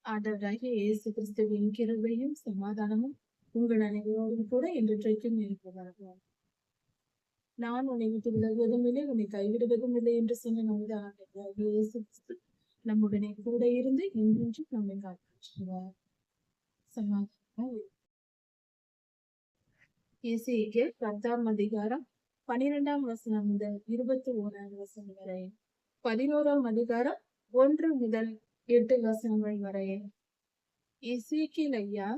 ஆண்டவராகிய இயேசு கிறிஸ்துவின் கிருபையும் சமாதானமும் உங்கள் அனைவரோடும் கூட என்றைக்கும் இருப்பதாக. நான் உன்னை விட்டு விலகுவதும் இல்லை, உன்னை கைவிடுவதும் இல்லை என்று சொன்ன நமது ஆண்டவராகிய இயேசு கிறிஸ்து நம்முடனே கூட இருந்து என்றென்றும் நம்மை காப்பாற்றுவார். சமாதானம். எசேக்கியேல் 10ஆம் அதிகாரம் 12ஆம் வசனம் முதல் 21ஆம் வசனம் வரை, 11ஆம் அதிகாரம் 1 முதல் 8 வசனங்கள் வரை. எசேக்கியேல் ஐயா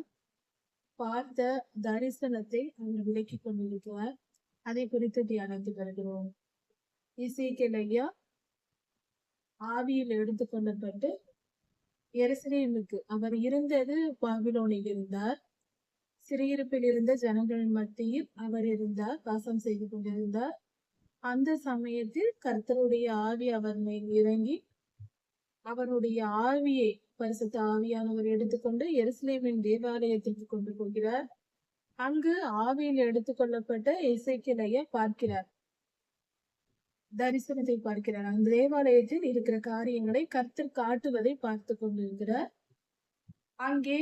பார்த்த தரிசனத்தை அவர் விளக்கிக் கொண்டிருக்கிறார். அதை குறித்து தியானித்து வருகிறோம். எசேக்கியேல் ஐயா ஆவியில் எடுத்துக் கொள்ளப்பட்டு எருசலேமுக்கு, அவர் இருந்தது பாபிலோனில் இருந்தார். சிறையிருப்பில் இருந்த ஜனங்களின் மத்தியில் அவர் இருந்தார், வாசம் செய்து கொண்டிருந்தார். அந்த சமயத்தில் கர்த்தருடைய ஆவி அவர் மேல் இறங்கி, அவருடைய ஆவியை பரிசுத்த ஆவியானவர் எடுத்துக்கொண்டு எருசலேமின் தேவாலயத்திற்கு கொண்டு போகிறார். அங்கு ஆவியில் எடுத்துக்கொள்ளப்பட்ட எசேக்கியேல் ஐயா பார்க்கிறார், தரிசனத்தை பார்க்கிறார். அந்த தேவாலயத்தில் இருக்கிற காரியங்களை கர்த்தர் காட்டுவதை பார்த்து கொண்டிருக்கிறார். அங்கே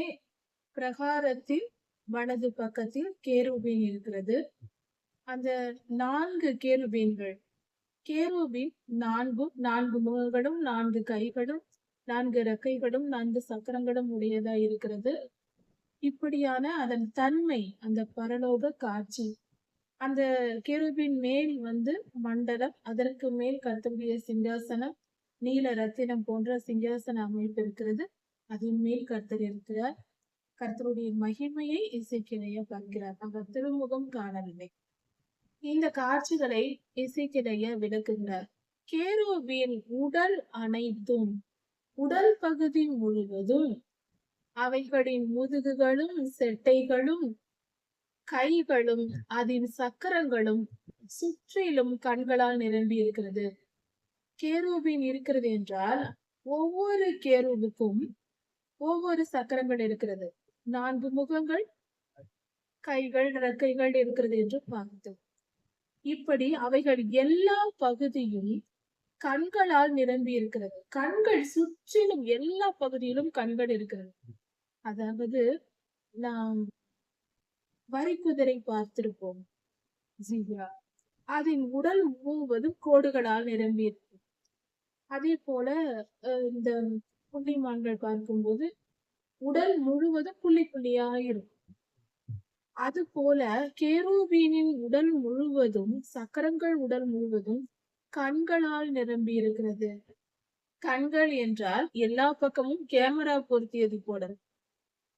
பிரகாரத்தில் வலது பக்கத்தில் கேருபீன் இருக்கிறது. அந்த 4 கேருபீன்கள், கேருபீன் 4 முகங்களும் 4 கைகளும் 4 ரெக்கைகளும் 4 சக்கரங்களும் உடையதா இருக்கிறது. இப்படியான அதன் தன்மை, அந்த பரலோக காட்சி. அந்த கேருபின் மேல் மண்டலம், அதற்கு மேல் கர்த்தருடைய சிங்காசனம், நீல ரத்தினம் போன்ற சிங்காசன அமைப்பு இருக்கிறது. அதன் மேல் கர்த்தர் இருக்கிறார். கர்த்தருடைய மகிமையை எசேக்கியேல் ஐயா பார்க்கிறார். அவர் திருமுகம் காணவில்லை. இந்த காட்சிகளை எசேக்கியேல் ஐயா விளக்குகிறார். கேருபீன் உடல் அனைத்தும், உடல் பகுதி முழுவதும், அவைகளின் முதுகுகளும் செட்டைகளும் கைகளும் அதன் சக்கரங்களும் சுற்றிலும் கண்களால் நிரம்பி இருக்கிறது. கேருபீன் இருக்கிறது என்றால் ஒவ்வொரு கேருபுக்கும் ஒவ்வொரு சக்கரங்கள் இருக்கிறது. 4 முகங்கள், கைகள், ரெக்கைகள் இருக்கிறது என்று பார்த்தோம். இப்படி அவைகள் எல்லா பகுதியும் கண்களால் நிரம்பி இருக்கிறது. கண்கள் சுற்றிலும் எல்லா பகுதியிலும் கண்கள் இருக்கிறது. அதாவது நாம் வரிக்குதிரை பார்த்திருப்போம், ஜீப்ரா. அதன் உடல் முழுவதும் கோடுகளால் நிரம்பி இருக்கு. அதே போல இந்த புள்ளிமான்கள் பார்க்கும்போது உடல் முழுவதும் புள்ளி புள்ளியா இருக்கும். அது போல கேருபீனின் உடல் முழுவதும், சக்கரங்கள் உடல் முழுவதும் கண்களால் நிரம்பி இருக்கிறது. கண்கள் என்றால் எல்லா பக்கமும் கேமரா பொருத்தியது போல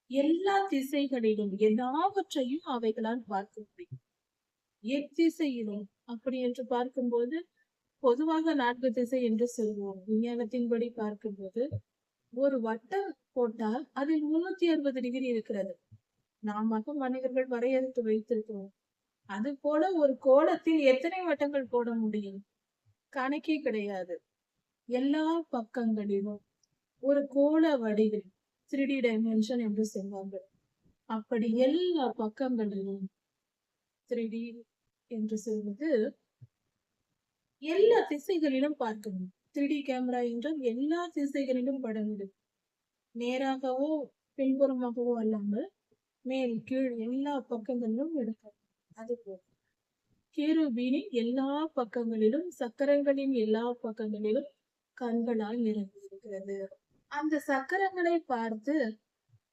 எல்லா திசைகளிலும் எல்லாவற்றையும் அவைகளால் பார்க்க முடியும். எத்திசையிலும். அப்படி என்று பார்க்கும்போது பொதுவாக 4 திசை என்று சொல்வோம். விஞ்ஞானத்தின்படி பார்க்கும்போது ஒரு வட்டம் போட்டால் அதில் 360 டிகிரி இருக்கிறது. நாம மனிதர்கள் வரையறுத்து வைத்திருக்கிறோம். அது போல ஒரு கோலத்தில் எத்தனை வட்டங்கள் போட முடியும்? கணக்கே கிடையாது. எல்லா பக்கங்களிலும் ஒரு கோல வடிவில் 3D டைமென்ஷன் என்று சொல்வாங்க. அப்படி எல்லா பக்கங்களிலும் 3D என்று சொல்வது எல்லா திசைகளிலும் பார்க்கணும். 3D கேமரா என்றால் எல்லா திசைகளிலும் படம் எடுக்கும். நேராகவோ பின்புறமாகவோ அல்லாமல் மேல் கீழ் எல்லா பக்கங்களிலும் எடுக்கும். அதுபோல் கேருபீனின் எல்லா பக்கங்களிலும், சக்கரங்களின் எல்லா பக்கங்களிலும் கண்களால் நிரம்பி இருக்கிறது. அந்த சக்கரங்களை பார்த்து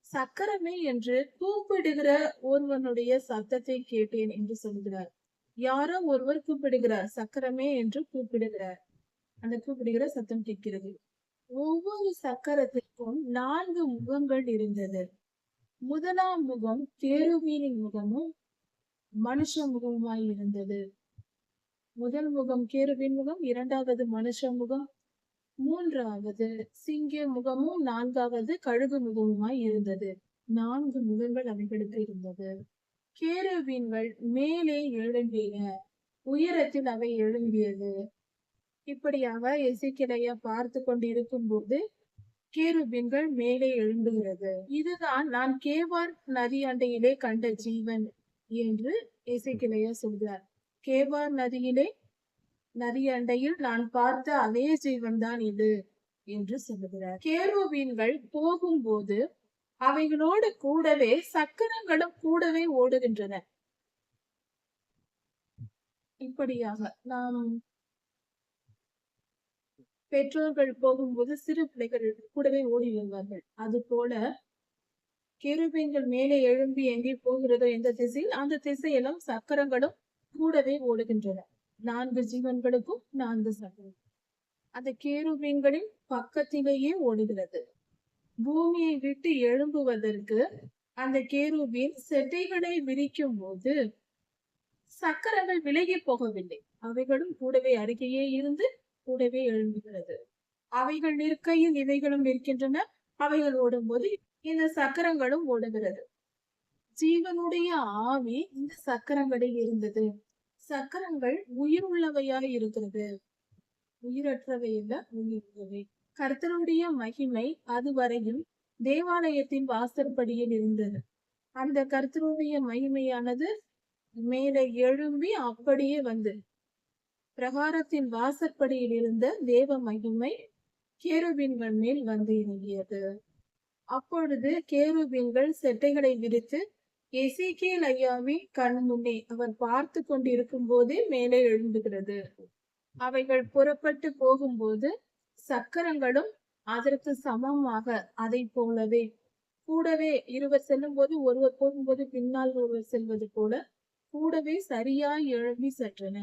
சக்கரமே என்று கூப்பிடுகிற ஒருவனுடைய சத்தத்தை கேட்டேன் என்று சொல்கிறார். யாரோ ஒருவர் கூப்பிடுகிறார், சக்கரமே என்று கூப்பிடுகிறார். அந்த கூப்பிடுகிற சத்தம் கேட்கிறது. ஒவ்வொரு சக்கரத்திற்கும் 4 முகங்கள் இருந்தது. முதலாம் முகம் கேருபீனின் முகமும் மனுஷ முகமாய் இருந்தது. முதல் முகம் கேருபீன் முகம், 2வது மனுஷ முகம், 3வது சிங்க முகமும், 4வது கழுகு முகமுமாய் இருந்தது. 4 முகங்கள் அவைகளுக்கு இருந்தது. கேருபீன்கள் மேலே எழும்பின, உயரத்தில் அவை எழும்பியது. இப்படியாக எசேக்கியேல் ஐயா பார்த்து கொண்டிருக்கும் போது கேருபீன்கள் மேலே எழும்புகிறது. இதுதான் நான் கேபார் நதி அண்டையிலே கண்ட ஜீவன் என்று எசேக்கியேல் ஐயா சொல்கிறார். கேபார் நதி அண்டையில் நான் பார்த்த அதே ஜீவன் தான் இது என்று சொல்லுகிறார். கேருபீன்கள் போகும்போது அவைகளோடு கூடவே சக்கரங்களும் கூடவே ஓடுகின்றன. இப்படியாக நாம் பெற்றோர்கள் போகும்போது சிறு பிள்ளைகள் கூடவே ஓடி வருவார்கள். அது போல கேருபீன்கள் மேலே எழும்பி எங்கே போகிறதோ எந்த திசையில் அந்த திசையெல்லாம் சக்கரங்களும் கூடவே ஓடுகின்றன. 4 ஜீவன்களுக்கும் 4 சக்கரம் அந்த கேருபீன்களின் பக்கத்திலேயே ஓடுகிறது. பூமியை விட்டு எழும்புவதற்கு அந்த கேருபீன் செட்டைகளை விரிக்கும் போது சக்கரங்கள் விலகி போகவில்லை. அவைகளும் கூடவே அருகேயே இருந்து கூடவே எழும்புகிறது. அவைகள் நிற்கையில் இவைகளும் நிற்கின்றன. அவைகள் ஓடும்போது இந்த சக்கரங்களும் ஓடுகிறது. ஜீவனுடைய ஆவி இந்த சக்கரங்களில் இருந்தது. சக்கரங்கள் உயிர் உள்ளவையாய் இருக்கிறது. உயிரற்றவை இல்ல, உயிருள்ளவை. கர்த்தருடைய மகிமை அதுவரையும் தேவாலயத்தின் வாசற்படியில் இருந்தது. அந்த கர்த்தருடைய மகிமையானது மேலே எழும்பி அப்படியே வந்து பிரகாரத்தின் வாசற்படியில் இருந்த தேவ மகிமை கேருபீன்கள் மேல் வந்து இறங்கியது. அப்பொழுது கேருபீன்கள் செட்டைகளை விரித்து எசேக்கியேல் ஐயாவின் கண் முன்னே அவர் பார்த்து கொண்டிருக்கும் போதே மேலே எழும்புகிறது. அவைகள் புறப்பட்டு போகும்போது சக்கரங்களும் அதற்கு சமமாக அதை போலவே கூடவே இருவர் செல்லும் போது ஒருவர் போகும்போது பின்னால் ஒருவர் செல்வது போல கூடவே சரியாய் எழும்பி சென்றன.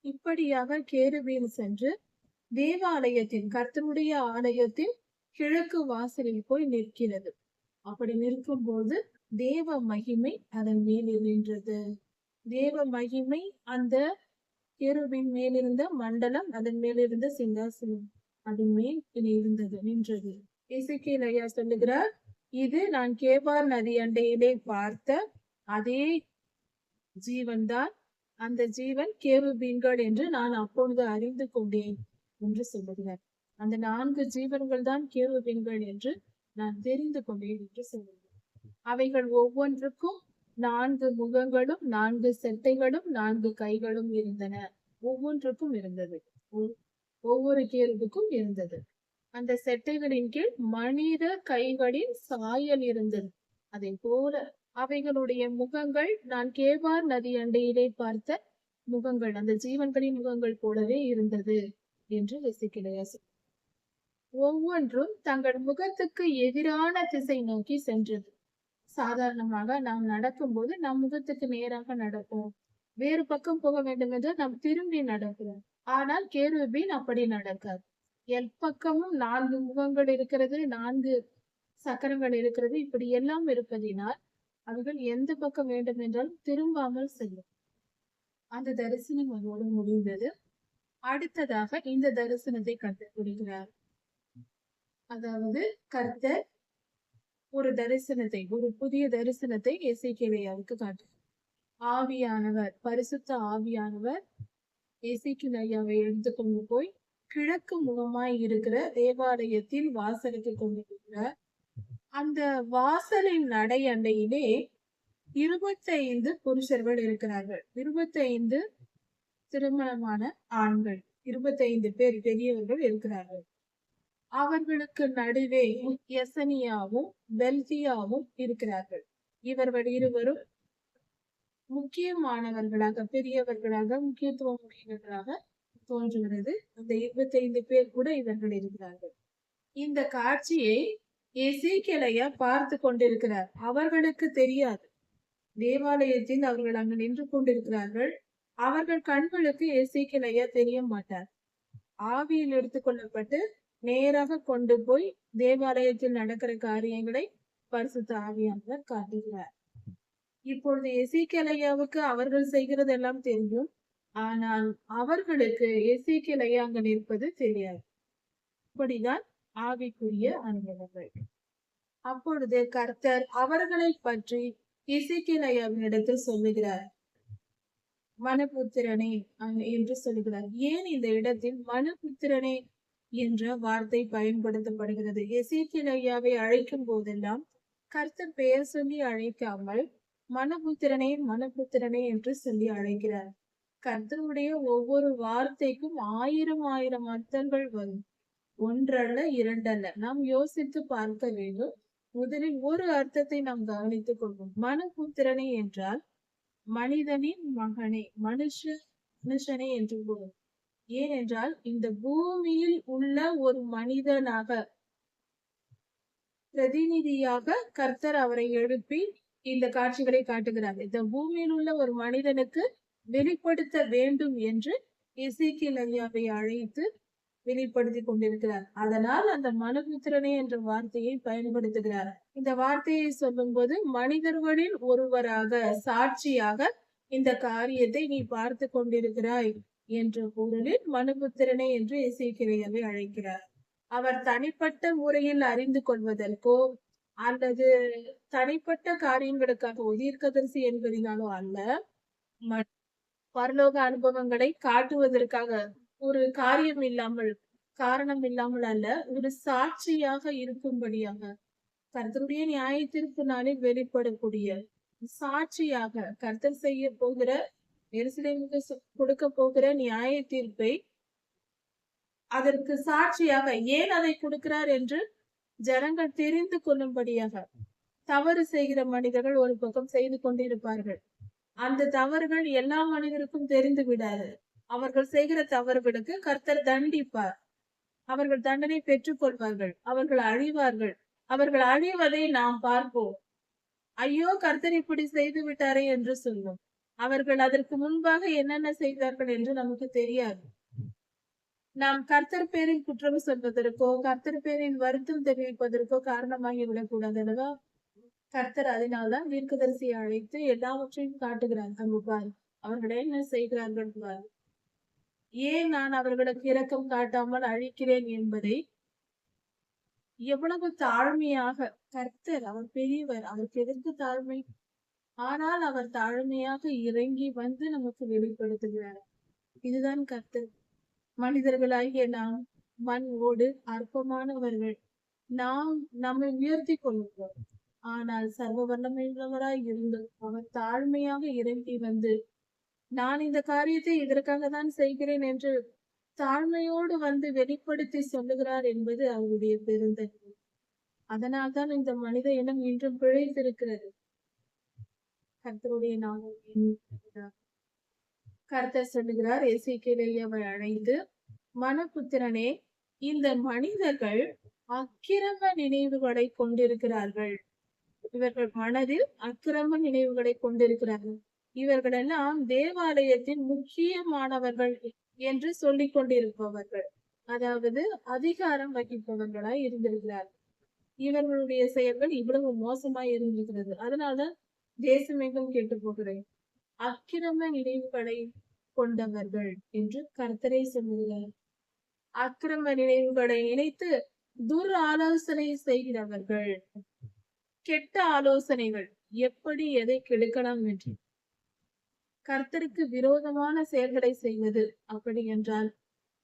இப்படியாக கேருபீன் சென்று தேவாலயத்தின் கர்த்தருடைய ஆலயத்தின் கிழக்கு வாசலில் போய் நிற்கிறது. அப்படி நிற்கும் போது தேவ மகிமை அதன் மேல் நின்றது. தேவ மகிமை அந்த கேருபீன் மேலிருந்த மண்டலம், அதன் மேலிருந்த சிங்காசனம் அதன் மேல் நின்றது. எசேக்கியேல் ஐயா சொல்லுகிறார், இது நான் கேபார் நதி அண்டையிலே பார்த்த அதே ஜீவன்தான். அந்த ஜீவன் கேருபீன்கள் என்று நான் அப்பொழுது அறிந்து கொண்டேன் என்று சொல்லுகிறார். அந்த 4 ஜீவன்கள் தான் கேருபீன்கள் என்று நான் தெரிந்து கொண்டேன் என்று சொல்லுகிறார். அவைகள் ஒவ்வொன்றுக்கும் 4 முகங்களும் 4 செட்டைகளும் 4 கைகளும் இருந்தன. ஒவ்வொன்றுக்கும் இருந்தது. ஒவ்வொரு கேருபுக்கும் இருந்தது. அந்த செட்டைகளின் கீழ் மனித கைகளின் சாயல் இருந்தது. அதை போல அவைகளுடைய முகங்கள் நான் கேபார் நதி அண்டையிலே பார்த்த முகங்கள், அந்த ஜீவன்களின் முகங்கள் போலவே இருந்தது என்று எசேக்கியேல். ஒவ்வொன்றும் தங்கள் முகத்துக்கு எதிரான திசை நோக்கி சென்றது. சாதாரணமாக நாம் நடக்கும்போது நம் முகத்துக்கு நேராக நடப்போம். வேறு பக்கம் போக வேண்டும் என்று நாம் திரும்பி நடக்கிறோம். ஆனால் கேருபீன் அப்படி நடக்காது. எப்பக்கமும் 4 முகங்கள் இருக்கிறது, 4 சக்கரங்கள் இருக்கிறது. இப்படி எல்லாம் இருப்பதினால் அவர்கள் எந்த பக்கம் வேண்டும் என்றாலும் திரும்பாமல் செல்லும். அந்த தரிசனம் அதோடு முடிந்தது. அடுத்ததாக இந்த தரிசனத்தை கண்டுபிடிக்கிறார். அதாவது கர்த்தர் ஒரு தரிசனத்தை, ஒரு புதிய தரிசனத்தை எசேக்கியேலுக்கு காட்டுகிறார். ஆவியானவர், பரிசுத்த ஆவியானவர் எசேக்கியேல் ஐயாவை எடுத்துக்கொண்டு போய் கிழக்கு முகமாய் இருக்கிற தேவாலயத்தின் வாசலுக்கு கொண்டு போகிறார். அந்த வாசலின் நடை அண்டையிலே 25 புருஷர்கள் இருக்கிறார்கள். 25 திருமணமான ஆண்கள், 25 பேர் பெரியவர்கள் இருக்கிறார்கள். அவர்களுக்கு நடுவே யசனியாவும் பெல்தியாவும் இருக்கிறார்கள். இவர்கள் இருவரும் முக்கியமானவர்களாக, பெரியவர்களாக, முக்கியத்துவம் உடையவர்களாக தோன்றுகிறது. அந்த 25 பேர் கூட இவர்கள் இருக்கிறார்கள். இந்த காட்சியை எசேக்கியேல் ஐயா பார்த்து கொண்டிருக்கிறார். அவர்களுக்கு தெரியாது. தேவாலயத்தில் அவர்கள் அங்கு நின்று கொண்டிருக்கிறார்கள். அவர்கள் கண்களுக்கு எசேக்கியேல் ஐயா தெரிய மாட்டார். ஆவியில் எடுத்துக்கொள்ளப்பட்டு நேராக கொண்டு போய் தேவாலயத்தில் நடக்கிற காரியங்களை பரிசுத்த ஆவியானவர் காட்டுகிறார். இப்பொழுது எசேக்கியேல் ஐயாவுக்கு அவர்கள் செய்கிறதெல்லாம் தெரியும். ஆனால் அவர்களுக்கு எசேக்கியேல் ஐயா அங்க நிற்பது தெரியாது. இப்படிதான் ஆவிக்குரிய அனுபவங்கள். அப்பொழுது கர்த்தர் அவர்களை பற்றி எசேக்கியேல் ஐயாவினிடத்தில் சொல்லுகிறார், மனுபுத்திரனே என்று சொல்லுகிறார். ஏன் இந்த இடத்தில் மனுபுத்திரனே என்ற வார்த்தை பயன்படுத்தப்படுகிறது? எசேக்கியேல் ஐயாவை அழைக்கும் போதெல்லாம் கர்த்தர் பெயர் சொல்லி அழைக்காமல் மனுபுத்திரனே மனுபுத்திரனே என்று சொல்லி அழைக்கிறார். கர்த்தருடைய ஒவ்வொரு வார்த்தைக்கும் 1000 அர்த்தங்கள் வரும். ஒன்றல்ல இரண்டல்ல. நாம் யோசித்து பார்க்க வேண்டும். முதலில் ஒரு அர்த்தத்தை நாம் கவனித்துக் கொள்வோம். மனுபுத்திரனே என்றால் மனிதனின் மகனே, மனுஷனே என்று பொருள். ஏனென்றால் இந்த பூமியில் உள்ள ஒரு மனிதனாக பிரதிநிதியாக கர்த்தர் அவரை எழுப்பி இந்த காட்சிகளை காட்டுகிறார். இந்த பூமியில் உள்ள ஒரு மனிதனுக்கு வெளிப்படுத்த வேண்டும் என்று எசேக்கியேல் ஐயாவை அழைத்து வெளிப்படுத்தி கொண்டிருக்கிறார். அதனால் அந்த மனுபுத்திரனே என்ற வார்த்தையை பயன்படுத்துகிறார். இந்த வார்த்தையை சொல்லும் போது மனிதர்களில் ஒருவராக சாட்சியாக இந்த காரியத்தை நீ பார்த்து கொண்டிருக்கிறாய் என்ற பொருளில் மனுபுத்திரனே என்று எசேக்கியேல் ஐயாவை அழைக்கிறார். அவர் தனிப்பட்ட முறையில் அறிந்து கொள்வதற்கோ அல்லது தனிப்பட்ட காரியங்களுக்காக தீர்க்கதரிசி என்பதினாலோ அல்ல, பரலோக அனுபவங்களை காட்டுவதற்காக ஒரு காரியம் இல்லாமல் காரணம் இல்லாமல் அல்ல, ஒரு சாட்சியாக இருக்கும்படியாக கர்த்தருடைய நியாய தீர்ப்பு நாளில் வெளிப்படக்கூடிய சாட்சியாக கர்த்தர் செய்ய போகிற எருசலேமுக்கு கொடுக்க போகிற நியாய தீர்ப்பை அதற்கு சாட்சியாக ஏன் அதை கொடுக்கிறார் என்று ஜனங்கள் தெரிந்து கொள்ளும்படியாக தவறு செய்கிற மனிதர்கள் ஒரு பக்கம் செய்து கொண்டிருப்பார்கள். அந்த தவறுகள் எல்லா மனிதருக்கும் தெரிந்து விடாது. அவர்கள் செய்கிற தவறுகளுக்கு கர்த்தர் தண்டிப்பார். அவர்கள் தண்டனை பெற்றுக் கொள்வார்கள். அவர்கள் அழிவார்கள். அவர்கள் அழிவதை நாம் பார்ப்போம். ஐயோ, கர்த்தர் இப்படி செய்து விட்டாரே என்று சொல்லும். அவர்கள் அதற்கு முன்பாக என்னென்ன செய்தார்கள் என்று நமக்கு தெரியாது. நாம் கர்த்தர் பேரில் குற்றம் சொல்வதற்கோ கர்த்தர் பேரில் வருத்தம் தெரிவிப்பதற்கோ காரணமாகி விடக்கூடாது அல்லவா? கர்த்தர் அதனால்தான் தீர்க்கதரிசியை அழைத்து எல்லாவற்றையும் காட்டுகிறார். அங்கு பார், அவர்கள் என்ன செய்கிறார்கள் பார். ஏன் நான் அவர்களுக்கு இரக்கம் காட்டாமல் அழிக்கிறேன் என்பதை எவ்வளவு தாழ்மையாக கர்த்தர், அவர் பெரியவர், அவருக்கு எதற்கு தாழ்மை? ஆனால் அவர் தாழ்மையாக இறங்கி வந்து நமக்கு வெளிப்படுத்துகிறார். இதுதான் கர்த்தர். மனிதர்களாகிய நாம் மண்ணோடு அற்பமானவர்கள். நாம் நம்மை உயர்த்தி கொள்ளுவோம். ஆனால் சர்வ வல்லமையுள்ளவராய் இருந்து அவர் தாழ்மையாக இறங்கி வந்து நான் இந்த காரியத்தை இதற்காக தான் செய்கிறேன் என்று தாழ்மையோடு வந்து வெளிப்படுத்தி சொல்லுகிறார் என்பது அவருடைய பெருந்தன்மை. அதனால்தான் இந்த மனித இனம் இன்றும் பிழைத்திருக்கிறது. கர்த்தருடைய நாமம் கர்த்தர் சொல்லுகிறார் எசேக்கியேல் ஐயாவை அழைத்து, மனுபுத்திரனே, இந்த மனிதர்கள் அக்கிரம நினைவுகளை கொண்டிருக்கிறார்கள். இவர்கள் மனதில் அக்கிரம நினைவுகளை கொண்டிருக்கிறார்கள். இவர்கள் எல்லாம் தேவாலயத்தின் முக்கியமானவர்கள் என்று சொல்லிக் கொண்டிருப்பவர்கள், அதாவது அதிகாரம் வகிப்பவர்களாய் இருந்திருக்கிறார்கள். இவர்களுடைய செயல்கள் இவ்வளவு மோசமாய் இருந்திருக்கிறது. அதனால்தான் தேசம் எங்கும் கேட்டு போகிறேன். அக்கிரம நினைவுகளை கொண்டவர்கள் என்று கர்த்தரை சொல்லுகிறார். அக்கிரம நினைவுகளை இணைத்து துர் ஆலோசனை செய்கிறவர்கள், கெட்ட ஆலோசனைகள், எப்படி எதை கெடுக்கலாம் என்று கர்த்தருக்கு விரோதமான செயல்களை செய்வது. அப்படி என்றால்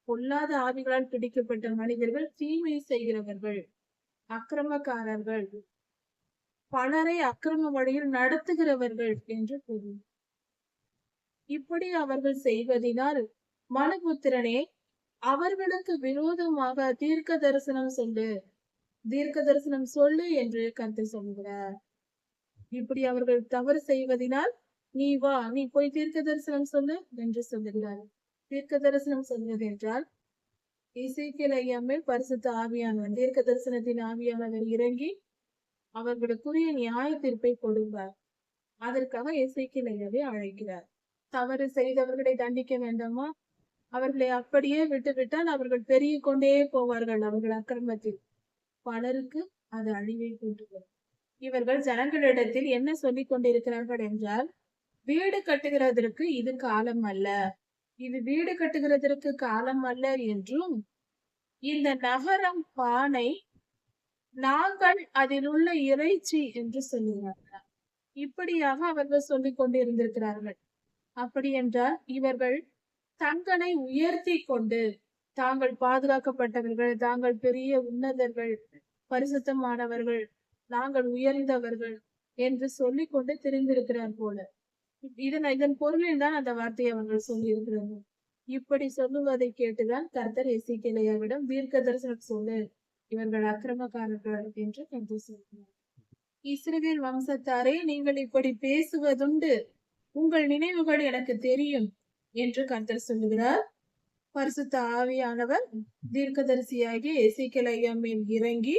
பொல்லாத ஆவிகளால் பிடிக்கப்பட்ட மனிதர்கள், தீமை செய்கிறவர்கள், அக்கிரமக்காரர்கள், பலரை அக்கிரம வழியில் நடத்துகிறவர்கள் என்று பொருள். இப்படி அவர்கள் செய்வதினால் மனுபுத்திரனே, அவர்களுக்கு விரோதமாக தீர்க்க தரிசனம் சொல்லு என்று கர்த்தர் சொல்கிறார். இப்படி அவர்கள் தவறு செய்வதினால் நீ வா, நீ போய் தீர்க்க தரிசனம் சொல்லு என்று சொல்லுகிறார். தீர்க்க தரிசனம் சொல்வது என்றால் எசேக்கியேல் ஐயா மேல் பரிசுத்த ஆவியானவர், தீர்க்க தரிசனத்தின் ஆவியானவர் இறங்கி அவர்களுக்குரிய நியாய தீர்ப்பை கொடுப்பார். அதற்காக எசேக்கியேல் ஐயாவை அழைக்கிறார். தவறு செய்தவர்களை தண்டிக்க வேண்டாமா? அவர்களை அப்படியே விட்டுவிட்டால் அவர்கள் பெருகி கொண்டே போவார்கள். அவர்கள் அக்கிரமத்தில் பலருக்கு அது அழிவை கொண்டு வரும். இவர்கள் ஜனங்களிடத்தில் என்ன சொல்லிக் கொண்டிருக்கிறார்கள் என்றால், வீடு கட்டுகிறதற்கு இது காலம் அல்ல, இது வீடு கட்டுகிறதற்கு காலம் அல்ல என்றும், இந்த நகரம் பானை, நாங்கள் அதில் உள்ள இறைச்சி என்று சொல்லுகிறார்கள். இப்படியாக அவர்கள் சொல்லிக் கொண்டிருந்திருக்கிறார்கள். அப்படி என்றால் இவர்கள் தங்களை உயர்த்தி கொண்டு தாங்கள் பாதுகாக்கப்பட்டவர்கள், தாங்கள் பெரிய உன்னதர்கள், பரிசுத்தமானவர்கள், நாங்கள் உயர்ந்தவர்கள் என்று சொல்லிக் கொண்டு தெரிந்திருக்கிறார் போல. இதன் பொருளில் தான் அந்த வார்த்தையை அவர்கள் சொல்லி இருக்கிறார்கள். இப்படி சொல்லுவதை கேட்டுதான் கர்த்தர் எசேக்கியேலியாவிடம் தீர்க்க தரிசனம் சொல்லு, இவர்கள் அக்கிரமக்காரர்கள் என்று கர்த்தர் சொல்கிறார். இஸ்ரவேல் வம்சத்தாரே, நீங்கள் இப்படி பேசுவதுண்டு, உங்கள் நினைவுகள் எனக்கு தெரியும் என்று கர்த்தர் சொல்லுகிறார். பரிசுத்த ஆவியானவர் தீர்க்கதரிசியாகிய எசேக்கியேலியா மேல் இறங்கி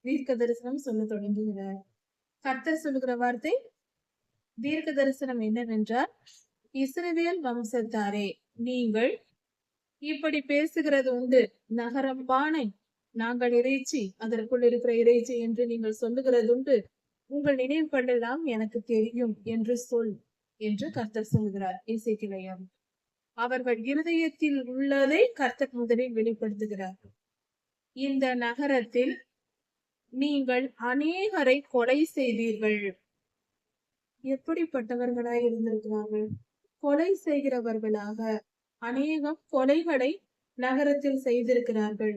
தீர்க்க தரிசனம் சொல்ல தொடங்குகிறார். கர்த்தர் சொல்லுகிற வார்த்தை தீர்க்க தரிசனம் என்னவென்றால், இஸ்ரவேல் வம்சத்தாரே, நீங்கள் இப்படி பேசுகிறது உண்டு, நகரம் பானை, நாங்கள் இறைச்சி, அதற்குள் இருக்கிற இறைச்சி என்று நீங்கள் சொல்லுகிறது உண்டு, உங்கள் நினைவுகள் எல்லாம் எனக்கு தெரியும் என்று சொல் என்று கர்த்தர் சொல்கிறார் எசேக்கியேலியா. அவர்கள் இருதயத்தில் உள்ளதை கர்த்தர் முதலில் வெளிப்படுத்துகிறார். இந்த நகரத்தில் நீங்கள் அநேகரை கொலை செய்தீர்கள். எப்படிப்பட்டவர்களாய் இருந்திருக்கிறார்கள்? கொலை செய்கிறவர்களாக அநேகம் கொலைகளை நகரத்தில் செய்திருக்கிறார்கள்.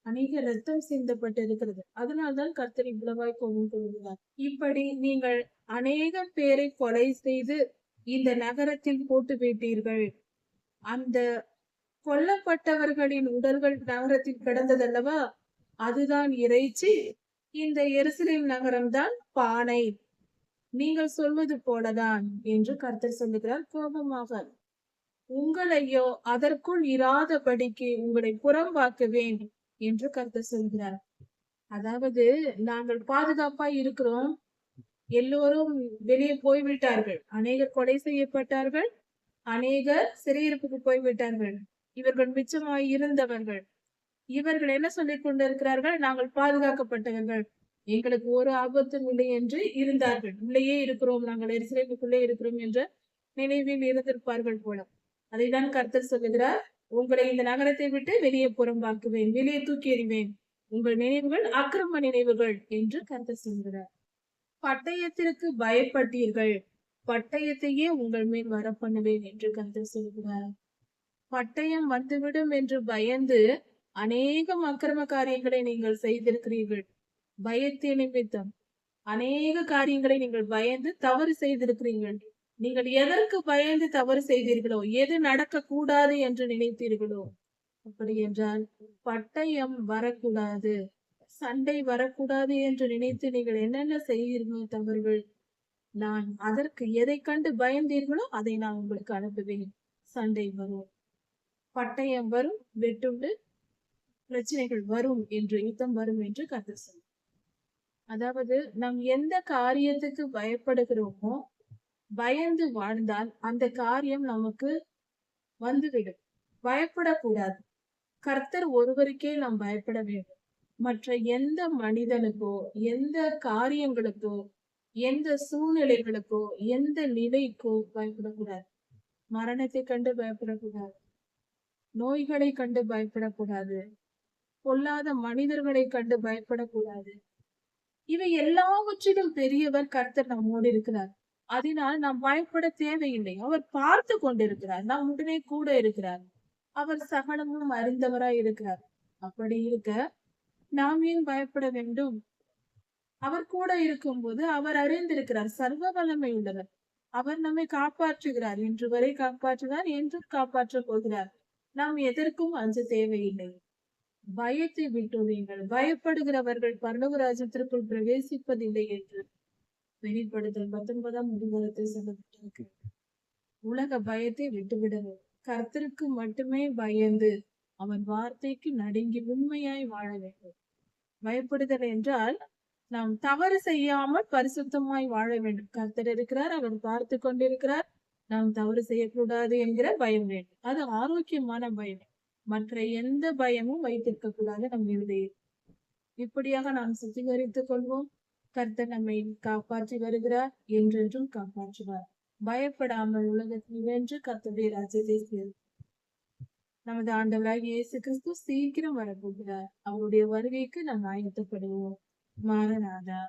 அநேக ரத்தம் சிந்தப்பட்டிருக்கிறது. அதனால்தான் கர்த்தர் இவ்வளவாய் கோபம் கொள்கிறார். இப்படி நீங்கள் அநேக பேரை கொலை செய்து இந்த நகரத்தில் போட்டு விட்டீர்கள். அந்த கொல்லப்பட்டவர்களின் உடல்கள் நகரத்தில் கிடந்ததல்லவா, அதுதான் இறைச்சி. இந்த எருசலேம் நகரம்தான் பானை. நீங்கள் சொல்வது போலதான் என்று கர்த்தர் சொல்லுகிறார் கோபமாக. உங்களையோ அதற்குள் இராதபடிக்கு உங்களை புறம்பாக்குவேன் என்று கர்த்தர் சொல்கிறார். அதாவது, நாங்கள் பாதுகாப்பாய் இருக்கிறோம், எல்லோரும் வெளியே போய்விட்டார்கள், அநேகர் கொலை செய்யப்பட்டார்கள், அநேகர் சிறையிருப்புக்கு போய்விட்டார்கள், இவர்கள் மிச்சமாய் இருந்தவர்கள். இவர்கள் என்ன சொல்லிக் கொண்டிருக்கிறார்கள்? நாங்கள் பாதுகாக்கப்பட்டவர்கள், எங்களுக்கு ஒரு ஆபத்தும் இல்லை என்று இருந்தார்கள். உள்ளேயே இருக்கிறோம், நாங்கள் எருசலேமுக்குள்ளே இருக்கிறோம் என்ற நினைவில் இருந்திருப்பார்கள் போல. அதைதான் கர்த்தர் சொல்லுகிறார், உங்களை இந்த நகரத்தை விட்டு வெளியே புறம்பாக்குவேன், வெளியே தூக்கி எறிவேன், உங்கள் நினைவுகள் அக்கிரம நினைவுகள் என்று கர்த்தர் சொல்கிறார். பட்டயத்திற்கு பயப்பட்டீர்கள், பட்டயத்தையே உங்கள் மேல் வர பண்ணுவேன் என்று கர்த்தர் சொல்கிறார். பட்டயம் வந்துவிடும் என்று பயந்து அநேகம் அக்கிரம காரியங்களை நீங்கள் செய்திருக்கிறீர்கள். பயத்தின் நிமித்தம் அநேக காரியங்களை நீங்கள் பயந்து தவறு செய்திருக்கிறீர்கள். நீங்கள் எதற்கு பயந்து தவறு செய்தீர்களோ, எது நடக்க கூடாது என்று நினைத்தீர்களோ, அப்படி என்றால் பட்டயம் வரக்கூடாது, சண்டை வரக்கூடாது என்று நினைத்து நீங்கள் என்னென்ன செய்கிறீர்களோ தவறுகள், நான் அதற்கு எதை கண்டு பயந்தீர்களோ அதை நான் உங்களுக்கு அனுப்புவேன். சண்டை வரும், பட்டயம் வரும், வெட்டுண்டு பிரச்சனைகள் வரும் என்று, யுத்தம் வரும் என்று கர்த்தர் சொல்றார். அதாவது, நாம் எந்த காரியத்துக்கு பயப்படுகிறோமோ, பயந்து வாழ்ந்தால் அந்த காரியம் நமக்கு வந்துவிடும். பயப்படக்கூடாது. கர்த்தர் ஒருவருக்கே நாம் பயப்பட வேண்டும். மற்ற எந்த மனிதனுக்கோ, எந்த காரியங்களுக்கோ, எந்த சூழ்நிலைகளுக்கோ, எந்த நிலைக்கோ பயப்படக்கூடாது. மரணத்தை கண்டு பயப்படக்கூடாது, நோய்களை கண்டு பயப்படக்கூடாது, பொல்லாத மனிதர்களை கண்டு பயப்படக்கூடாது. இவை எல்லாவற்றிலும் பெரியவர் கர்த்தர் நம்மோடு இருக்கிறார். அதனால் நாம் பயப்பட தேவையில்லை. அவர் பார்த்து கொண்டிருக்கிறார், நம் உடனே கூட இருக்கிறார். அவர் சகலமும் அறிந்தவராய் இருக்கிறார். அப்படி இருக்க நாம் ஏன் பயப்பட வேண்டும்? அவர் கூட இருக்கும்போது அவர் அறிந்திருக்கிறார், சர்வ வல்லமை உள்ளவர். அவர் நம்மை காப்பாற்றுகிறார், இன்று வரை காப்பாற்றுகிறார், என்றும் காப்பாற்ற போகிறார். நாம் எதற்கும் அஞ்ச தேவையில்லை. பயத்தை விட்டுவீங்கள். பயப்படுகிறவர்கள் பரலோக ராஜ்யத்திற்குள் பிரவேசிப்பதில்லை என்று வெளிப்படுத்தல் 19ஆம் அதிகாரத்தில் சொல்லப்பட்டிருக்கு. உலக பயத்தை விட்டுவிடவும், கர்த்தருக்கு மட்டுமே பயந்து அவன் வார்த்தைக்கு நடுங்கி உண்மையாய் வாழ வேண்டும். பயப்படுதல் என்றால் நாம் தவறு செய்யாமல் பரிசுத்தமாய் வாழ வேண்டும். கர்த்தர் இருக்கிறார், அவர் பார்த்து கொண்டிருக்கிறார், நாம் தவறு செய்யக்கூடாது என்கிற பயம் வேண்டும். அது ஆரோக்கியமான பயம். மற்ற எந்த பயமும் வைத்திருக்க கூடாது நம் இருதயத்தில். இப்படியாக நாம் சுத்திகரித்துக் கொள்வோம். கர்த்தர் நம்மை காப்பாற்றி வருகிறார், என்றென்றும் காப்பாற்றுவார். பயப்படாமல் உலகத்தில் வென்று கர்த்தருடைய ராஜ்யத்தை சேர்ந்து நமது ஆண்டவராகிய இயேசு கிறிஸ்து சீக்கிரம் வரப்போகிறார். அவருடைய வருகைக்கு நாம் ஆயத்தப்படுவோம். மாரநாதா.